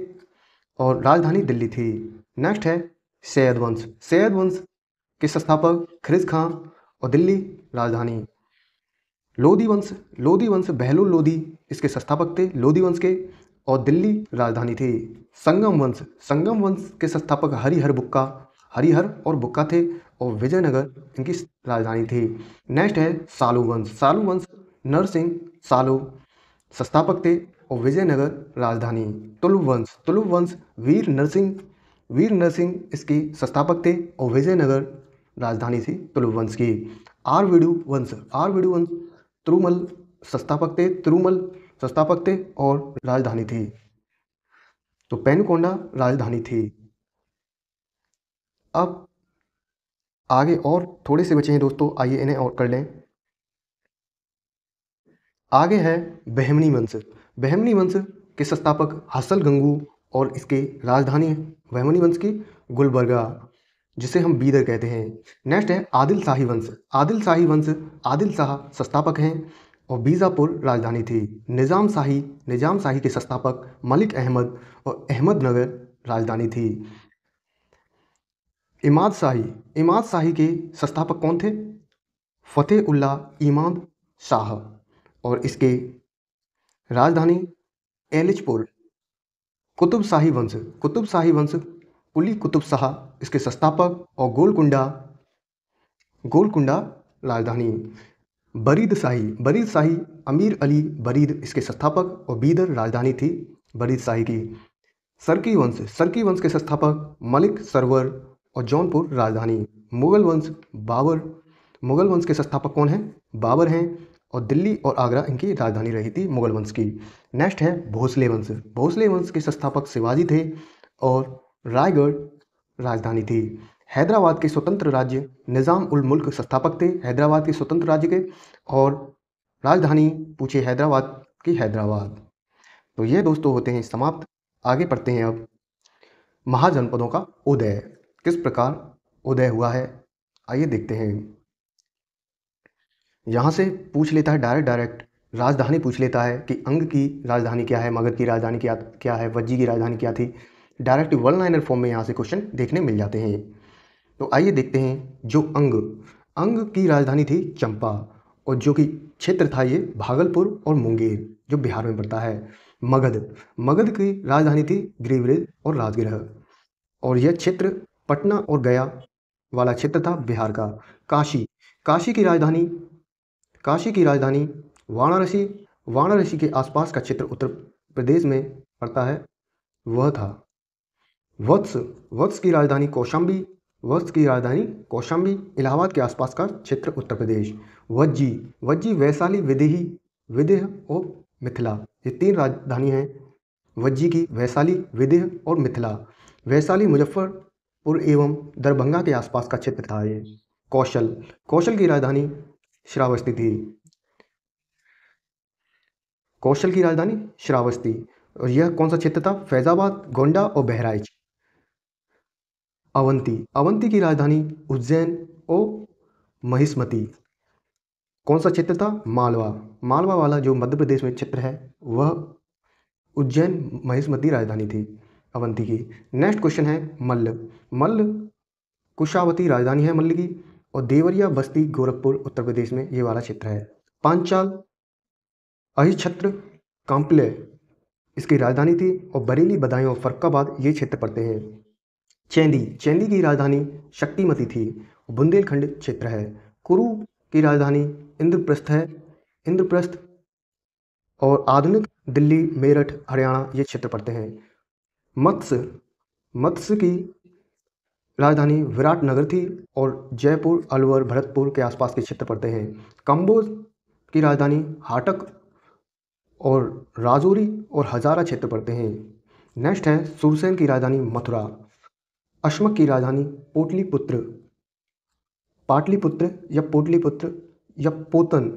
और राजधानी दिल्ली थी। नेक्स्ट है सैयद वंश। सैयद वंश के संस्थापक खिरिज खां और दिल्ली राजधानी। लोधी वंश। लोधी वंश बहलोल लोधी इसके संस्थापक थे, लोधी वंश के, और दिल्ली राजधानी थी। संगम वंश। संगम वंश के संस्थापक हरिहर और बुक्का थे और विजयनगर इनकी राजधानी थी। नेक्स्ट है सालू वंश। सालू वंश नरसिंह सालू संस्थापक थे और विजयनगर राजधानी। तुलुप वंश। तुलुप वंश वीर नरसिंह इसके संस्थापक थे और विजयनगर राजधानी थी तुलुप वंश की। आरविडु वंश। आरविडु वंश तिरुमल संस्थापक थे और राजधानी थी। तो पेनुकोंडा राजधानी थी। अब आगे और थोड़े से बचे हैं दोस्तों, आइए इन्हें और कर लें। आगे है बहमनी वंश। बहमनी वंश के संस्थापक हसल गंगू और इसके राजधानी बहमनी वंश की गुलबर्गा, जिसे हम बीदर कहते हैं। नेक्स्ट है आदिल शाही वंश। आदिल शाह संस्थापक हैं और बीजापुर राजधानी थी। निजाम शाही के संस्थापक मलिक अहमद और अहमदनगर राजधानी थी। इमाद शाही के संस्थापक कौन थे? फतेह उल्लाह इमाद शाह और इसके राजधानी एलिचपुर। कुतुब शाही वंश कुली कुतुब शाह इसके संस्थापक और गोलकुंडा राजधानी। बरीद शाही अमीर अली बरीद इसके संस्थापक और बीदर राजधानी थी बरीद शाही की। सरकी वंश के संस्थापक मलिक सरवर और जौनपुर राजधानी। मुगल वंश के संस्थापक कौन हैं? बाबर हैं और दिल्ली और आगरा इनकी राजधानी रही थी मुगल वंश की। नेक्स्ट है भोसले वंश के संस्थापक शिवाजी थे और रायगढ़ राजधानी थी। हैदराबाद के स्वतंत्र राज्य निज़ाम उल मुल्क संस्थापक थे हैदराबाद के स्वतंत्र राज्य के, और राजधानी पूछे हैदराबाद। तो ये दोस्तों होते हैं समाप्त। आगे पढ़ते हैं अब महाजनपदों का उदय, किस प्रकार उदय हुआ है, आइए देखते हैं। यहाँ से पूछ लेता है डायरेक्ट राजधानी पूछ लेता है कि अंग की राजधानी क्या है, मगध की राजधानी क्या है, वज्जी की राजधानी क्या थी। डायरेक्ट वन लाइनर फॉर्म में यहाँ से क्वेश्चन देखने मिल जाते हैं। तो आइए देखते हैं। जो अंग की राजधानी थी चंपा और जो कि क्षेत्र था ये भागलपुर और मुंगेर। जो बिहार में पड़ता है। मगध, मगध की राजधानी थी गिरिब्रिज और राजगृह, और यह क्षेत्र पटना और गया वाला क्षेत्र था बिहार का। काशी, काशी की राजधानी, काशी की राजधानी वाराणसी, वाराणसी के आसपास का क्षेत्र उत्तर प्रदेश में पड़ता है, वह था। वत्स, वत्स की राजधानी कौशाम्बी, वत्स की राजधानी कौशाम्बी, इलाहाबाद के आसपास का क्षेत्र उत्तर प्रदेश। वज्जी, वज्जी वैशाली, विदेही, विदेह और मिथिला, ये 3 राजधानी हैं वज्जी की, वैशाली, विदेह और मिथिला। वैशाली मुजफ्फरपुर एवं दरभंगा के आसपास का क्षेत्र था ये। कौशल, कौशल की राजधानी श्रावस्ती थी, कौशल की राजधानी श्रावस्ती, और यह कौन सा क्षेत्र था? फैजाबाद, गोंडा और बहराइच। अवंती, अवंती की राजधानी उज्जैन और महिष्मती, कौन सा क्षेत्र था? मालवा, मालवा वाला जो मध्य प्रदेश में क्षेत्र है वह उज्जैन महिष्मती राजधानी थी अवंती की। नेक्स्ट क्वेश्चन है मल्ल, मल्ल कुशावती राजधानी है मल्ल की, और देवरिया, बस्ती, गोरखपुर उत्तर प्रदेश में ये वाला क्षेत्र है। पांचाल, अहिच्छत्र, कांपले इसकी राजधानी थी, और बरेली, बदायूं और फर्रुखाबाद ये क्षेत्र पड़ते हैं। चेंदी, चेंदी की राजधानी शक्तिमती थी, बुंदेलखंड क्षेत्र है। कुरु की राजधानी इंद्रप्रस्थ है, इंद्रप्रस्थ, और आधुनिक दिल्ली, मेरठ, हरियाणा ये क्षेत्र पड़ते हैं। मत्स्य, मत्स्य की राजधानी विराटनगर थी, और जयपुर, अलवर, भरतपुर के आसपास के क्षेत्र पड़ते हैं। कंबोज की राजधानी हाटक और राजौरी और हजारा क्षेत्र पड़ते हैं। नेक्स्ट है सुरसेन की राजधानी मथुरा, अशमक की राजधानी पोटलीपुत्र, पाटलिपुत्र या पोटलीपुत्र या पोतन,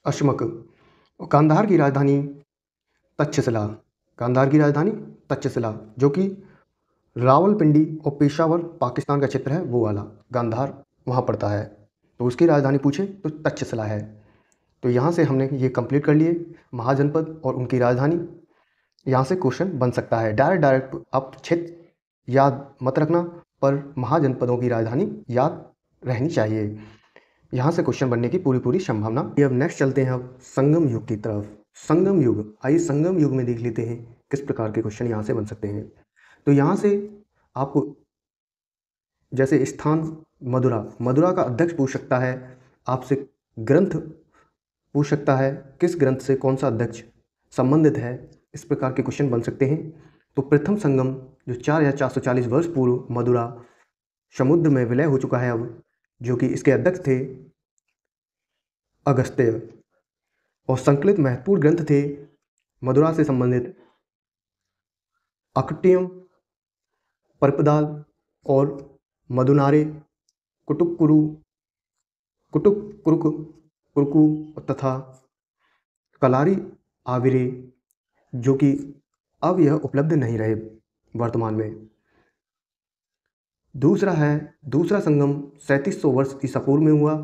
अशमक। और कांधार की राजधानी तक्षशिला, कांधार की राजधानी तक्षशिला, जो कि रावलपिंडी और पेशावर पाकिस्तान का क्षेत्र है वो वाला गांधार वहाँ पड़ता है, तो उसकी राजधानी पूछे तो तक्षशिला है। तो यहाँ से हमने ये कंप्लीट कर लिए महाजनपद और उनकी राजधानी। यहाँ से क्वेश्चन बन सकता है डायरेक्ट आप क्षेत्र याद मत रखना, पर महाजनपदों की राजधानी याद रहनी चाहिए। यहाँ से क्वेश्चन बनने की पूरी संभावना। ये अब नेक्स्ट चलते हैं अब संगम युग की तरफ। संगम युग, आइए संगम युग में देख लेते हैं किस प्रकार के क्वेश्चन यहाँ से बन सकते हैं। तो यहाँ से आपको जैसे स्थान मदुरा, मदुरा का अध्यक्ष पूछ सकता है आपसे, ग्रंथ पूछ सकता है किस ग्रंथ से कौन सा अध्यक्ष संबंधित है, इस प्रकार के क्वेश्चन बन सकते हैं। तो प्रथम संगम जो 4 या 440 वर्ष पूर्व मदुरा समुद्र में विलय हो चुका है अब, जो कि इसके अध्यक्ष थे अगस्त्य, और संकलित महत्वपूर्ण ग्रंथ थे मदुरा से संबंधित अकट्यम, पर्पदाल और मदुनारे, कुटुक्कुरु, कुटुक्कुरुकु तथा कलारी आविरे, जो कि अब यह उपलब्ध नहीं रहे वर्तमान में। दूसरा है दूसरा संगम 3700 वर्ष ईसा पूर्व में हुआ,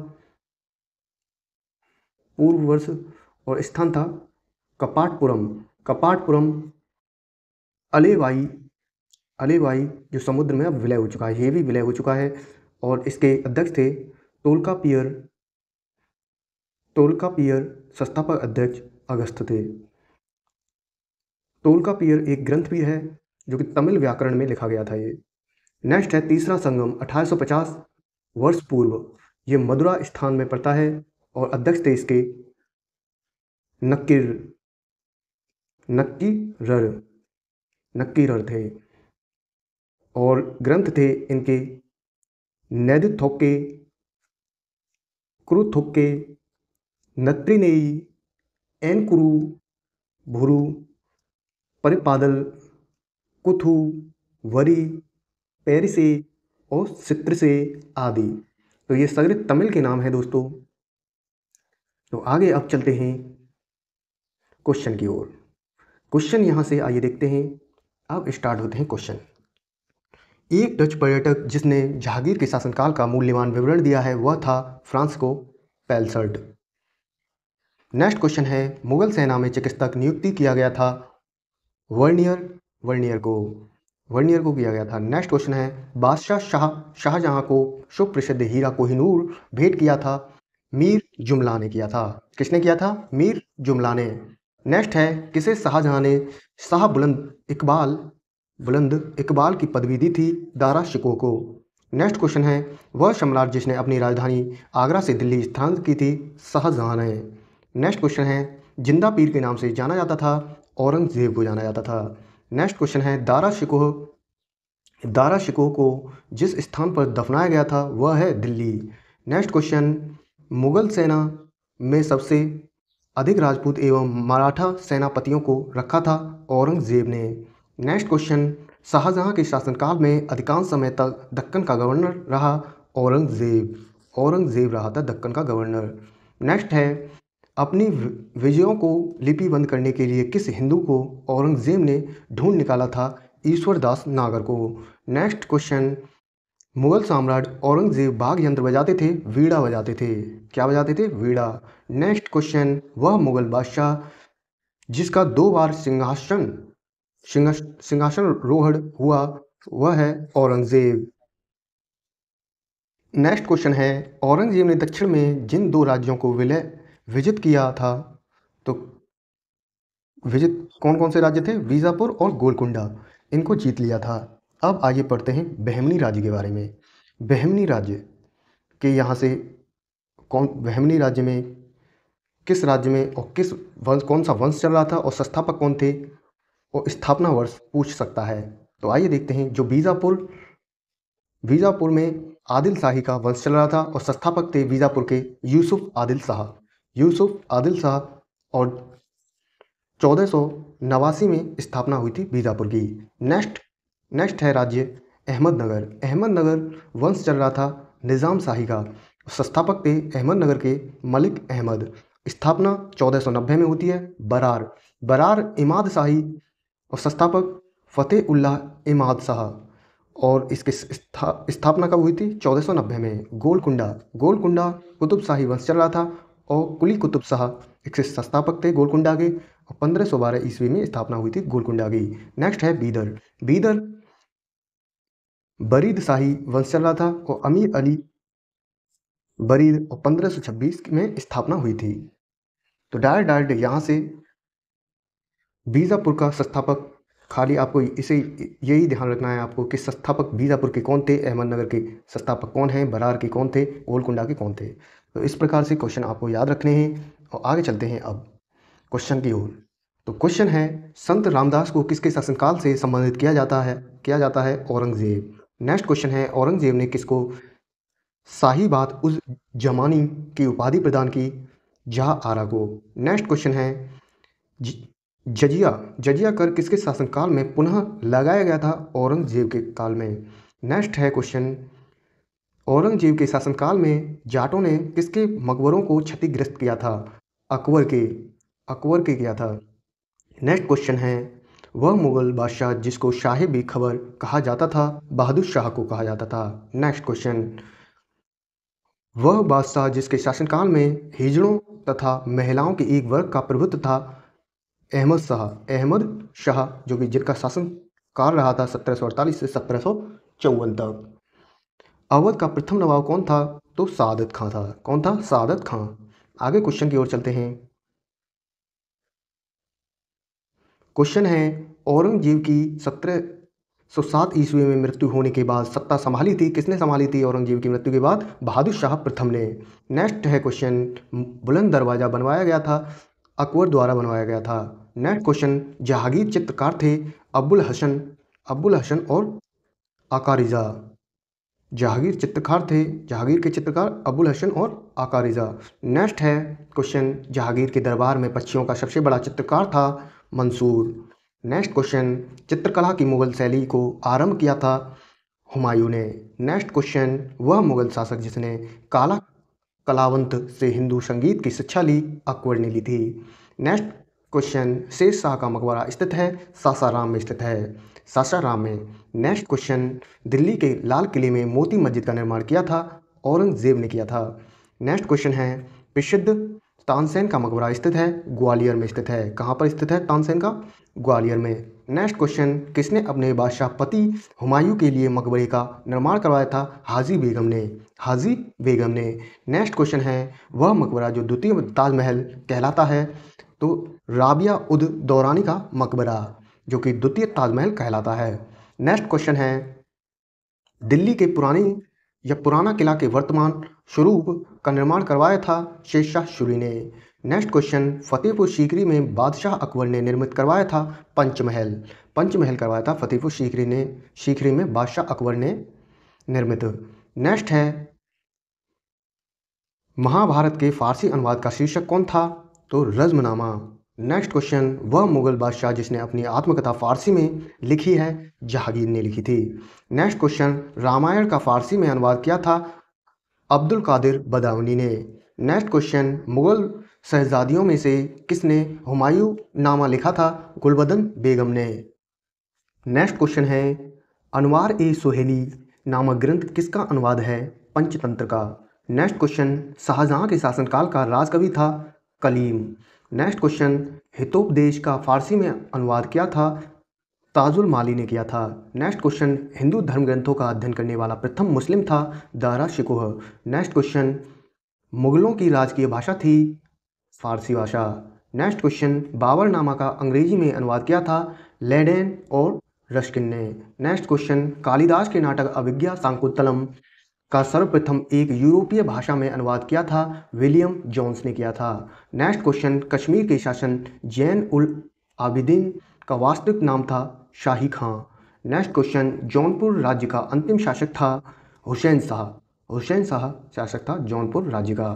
पूर्व वर्ष, और स्थान था कपाटपुरम, कपाटपुरम अलेवाई, अलेवाई जो समुद्र में अब विलय हो चुका है, ये भी विलय हो चुका है, और इसके अध्यक्ष थे तोल्कापियर, तोल्कापियर संस्थापक अध्यक्ष अगस्त थे। तोल्कापियर एक ग्रंथ भी है जो कि तमिल व्याकरण में लिखा गया था ये। नेक्स्ट है तीसरा संगम 1850 वर्ष पूर्व, ये मदुरा स्थान में पड़ता है, और अध्यक्ष थे इसके नक्कीरर, नक्कीरर थे, और ग्रंथ थे इनके नैदुथोक्के, क्रुथोक्के, नत्रिनेयी, एनकुरु, भुरु, परिपादल, कुथु, वरी, पेरिसे और सित्रसे आदि। तो ये सगरे तमिल के नाम है दोस्तों। तो आगे अब चलते हैं क्वेश्चन की ओर। क्वेश्चन यहाँ से आइए देखते हैं। अब स्टार्ट होते हैं क्वेश्चन। एक डच पर्यटक जिसने जहांगीर के शासनकाल का मूल्यवान विवरण दिया है वह था फ्रांसिस्को पेलसर्ड। नेक्स्ट क्वेश्चन है मुगल सेना में चिकित्सक नियुक्ति किया गया था वर्नियर को किया गया था। नेक्स्ट क्वेश्चन है बादशाह शाहजहां को सुप्रसिद्ध हीरा कोहिनूर भेंट किया था मीर जुमला ने किया था। किसने किया था? मीर जुमला ने। नेक्स्ट है, किसे शाहजहां ने शाह बुलंद इकबाल की पदवी दी थी? दारा शिकोह को। नेक्स्ट क्वेश्चन है, वह सम्राट जिसने अपनी राजधानी आगरा से दिल्ली स्थानांतरित की थी? शाहजहां ने। नेक्स्ट क्वेश्चन है, जिंदा पीर के नाम से जाना जाता था? औरंगजेब को जाना जाता था। नेक्स्ट क्वेश्चन है, दारा शिकोह को जिस स्थान पर दफनाया गया था वह है दिल्ली। नेक्स्ट क्वेश्चन, मुगल सेना में सबसे अधिक राजपूत एवं मराठा सेनापतियों को रखा था? औरंगजेब ने। नेक्स्ट क्वेश्चन, शाहजहां के शासनकाल में अधिकांश समय तक दक्कन का गवर्नर रहा? औरंगजेब रहा था दक्कन का गवर्नर। नेक्स्ट है, अपनी विजयों को लिपिबंद करने के लिए किस हिंदू को औरंगजेब ने ढूंढ निकाला था? ईश्वरदास नागर को। नेक्स्ट क्वेश्चन, मुगल सम्राट औरंगजेब वाद्य यंत्र बजाते थे? वीणा बजाते थे। क्या बजाते थे? वीणा। नेक्स्ट क्वेश्चन, वह मुगल बादशाह जिसका 2 बार सिंहासन रोहड़ हुआ वह है औरंगजेब। नेक्स्ट क्वेश्चन है, औरंगजेब ने दक्षिण में जिन 2 राज्यों को विजित किया था, तो विजित कौन कौन से राज्य थे? बीजापुर और गोलकुंडा, इनको जीत लिया था। अब आइए पढ़ते हैं बहमनी राज्य के बारे में। बहमनी राज्य के यहाँ से बहमनी राज्य में किस राज्य में और किस वंश कौन सा वंश चल रहा था और संस्थापक कौन थे और स्थापना वर्ष पूछ सकता है। तो आइए देखते हैं। जो बीजापुर में आदिल शाही का वंश चल रहा था और संस्थापक थे बीजापुर के यूसुफ आदिल शाह और 1489 में स्थापना हुई थी बीजापुर की। नेक्स्ट है राज्य अहमदनगर वंश चल रहा था निज़ाम शाही का। संस्थापक थे अहमदनगर के मलिक अहमद। स्थापना 1490 में होती है। बरार इमाद शाही और संस्थापक फतेह उल्लाह इमाद शाह और इसकी स्थापना कब हुई थी? 1490 में। गोलकुंडा कुतुब शाही वंश चल रहा था और कुली कुतुब शाह इसके संस्थापक थे गोलकुंडा के और 1512 ईस्वी में स्थापना हुई थी गोलकुंडा की। नेक्स्ट है बीदर बरीद शाही वंश चल रहा था और अमीर अली बरीद और 1526 में स्थापना हुई थी। तो डायरेक्ट यहाँ से बीजापुर का संस्थापक, खाली आपको इसे यही ध्यान रखना है आपको कि संस्थापक बीजापुर के कौन थे, अहमदनगर के संस्थापक कौन हैं, बरार के कौन थे, गोलकुंडा के कौन थे। तो इस प्रकार से क्वेश्चन आपको याद रखने हैं और आगे चलते हैं अब क्वेश्चन की ओर। तो क्वेश्चन है, संत रामदास को किसके शासनकाल से संबंधित किया जाता है? औरंगजेब। नेक्स्ट क्वेश्चन है, औरंगजेब ने किसको शाही बात उस जमानी की उपाधि प्रदान की? जहाँ आरा को। नेक्स्ट क्वेश्चन है, जजिया कर किसके शासनकाल में पुनः लगाया गया था? औरंगजेब के काल में। नेक्स्ट है क्वेश्चन, औरंगजेब के शासनकाल में जाटों ने किसके मकबरों को क्षतिग्रस्त किया था? अकबर के किया था। नेक्स्ट क्वेश्चन है, वह मुगल बादशाह जिसको शाह बेखबर कहा जाता था? बहादुर शाह को कहा जाता था। नेक्स्ट क्वेश्चन, वह बादशाह जिसके शासनकाल में हिजड़ों तथा महिलाओं के एक वर्ग का प्रभुत्व था? अहमद शाह जो कि जिनका शासन काल रहा था 1748 से 1754 तक। अवध का प्रथम नवाब कौन था? तो सादत खां था। कौन था? सादत खां। आगे क्वेश्चन की ओर चलते हैं। क्वेश्चन है, औरंगजेब की 1707 ईस्वी में मृत्यु होने के बाद सत्ता संभाली थी? किसने संभाली थी औरंगजेब की मृत्यु के बाद? बहादुर शाह प्रथम ने। नेक्स्ट है क्वेश्चन, बुलंद दरवाजा बनवाया गया था अकबर द्वारा बनवाया गया था। नेक्स्ट क्वेश्चन, जहांगीर चित्रकार थे अब्बुल हसन और आकारिजा। जहांगीर के चित्रकार अब्बुल हसन और आकारिजा। नेक्स्ट है क्वेश्चन, जहांगीर के दरबार में पक्षियों का सबसे बड़ा चित्रकार था मंसूर। नेक्स्ट क्वेश्चन, चित्रकला की मुगल शैली को आरंभ किया था हुमायूं ने। नेक्स्ट क्वेश्चन, वह मुगल शासक जिसने काला कलावंत से हिंदू संगीत की शिक्षा ली? अकबर ने ली थी। नेक्स्ट क्वेश्चन, शेष शाह का मकबरा स्थित है? सासाराम में। नेक्स्ट क्वेश्चन, दिल्ली के लाल किले में मोती मस्जिद का निर्माण किया था? औरंगजेब ने किया था। नेक्स्ट क्वेश्चन है, प्रसिद्ध तानसेन का मकबरा स्थित है? ग्वालियर में स्थित है। कहाँ पर स्थित है तानसेन का? ग्वालियर में। नेक्स्ट क्वेश्चन, किसने अपने बादशाह पति हुमायूं के लिए मकबरे का निर्माण करवाया था? हाजी बेगम ने। नेक्स्ट क्वेश्चन है, वह मकबरा जो द्वितीय ताजमहल कहलाता है तो राबिया उद दौरानी का मकबरा, जो कि द्वितीय ताजमहल कहलाता है। नेक्स्ट क्वेश्चन है, दिल्ली के पुराना किला के वर्तमान स्वरूप का निर्माण करवाया था शेरशाह सूरी ने। नेक्स्ट क्वेश्चन, फतेहपुर सीकरी में बादशाह अकबर ने निर्मित करवाया था पंचमहल करवाया था फतेहपुर सीकरी में बादशाह अकबर ने निर्मित। नेक्स्ट है, महाभारत के फारसी अनुवाद का शीर्षक कौन था? तो रज़्मनामा। नेक्स्ट क्वेश्चन, वह मुगल बादशाह जिसने अपनी आत्मकथा फारसी में लिखी है? जहांगीर ने लिखी थी। नेक्स्ट क्वेश्चन, रामायण का फारसी में अनुवाद किया था अब्दुल कादिर बदाऊनी ने। नेक्स्ट क्वेश्चन, मुगल शहजादियों में से किसने हुमायूं नामा लिखा था? गुलबदन बेगम ने। नेक्स्ट क्वेश्चन है, अनवार ए सुहेली नामक ग्रंथ किसका अनुवाद है? पंचतंत्र का। नेक्स्ट क्वेश्चन, शाहजहां के शासनकाल का राजकवि था कलीम। नेक्स्ट क्वेश्चन, हितोपदेश का फारसी में अनुवाद किया था ताजुल माली ने किया था। नेक्स्ट क्वेश्चन, हिंदू धर्म ग्रंथों का अध्ययन करने वाला प्रथम मुस्लिम था दारा शिकोह। नेक्स्ट क्वेश्चन, मुगलों की राजकीय भाषा थी फारसी भाषा। नेक्स्ट क्वेश्चन, बाबरनामा का अंग्रेजी में अनुवाद किया था लेडेन और रस्किन ने। नेक्स्ट क्वेश्चन, कालिदास के नाटक अभिज्ञा शाकुंतलम का सर्वप्रथम एक यूरोपीय भाषा में अनुवाद किया था विलियम जोन्स ने किया था। नेक्स्ट क्वेश्चन, कश्मीर के शासक जैन उल आबिदीन का वास्तविक नाम था शाही खां। नेक्स्ट क्वेश्चन, जौनपुर राज्य का अंतिम शासक था हुसैन शाह शासक था जौनपुर राज्य का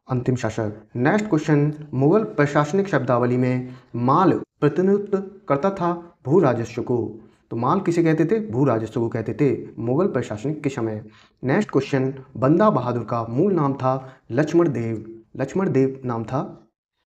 अंतिम शासक। नेक्स्ट क्वेश्चन, मुगल प्रशासनिक शब्दावली में माल प्रतिनिधित्व करता था भू राजस्व को। तो माल किसे कहते थे? भू राजस्व को कहते थे मुगल प्रशासनिक के समय। नेक्स्ट क्वेश्चन, बंदा बहादुर का मूल नाम था लक्ष्मण देव नाम था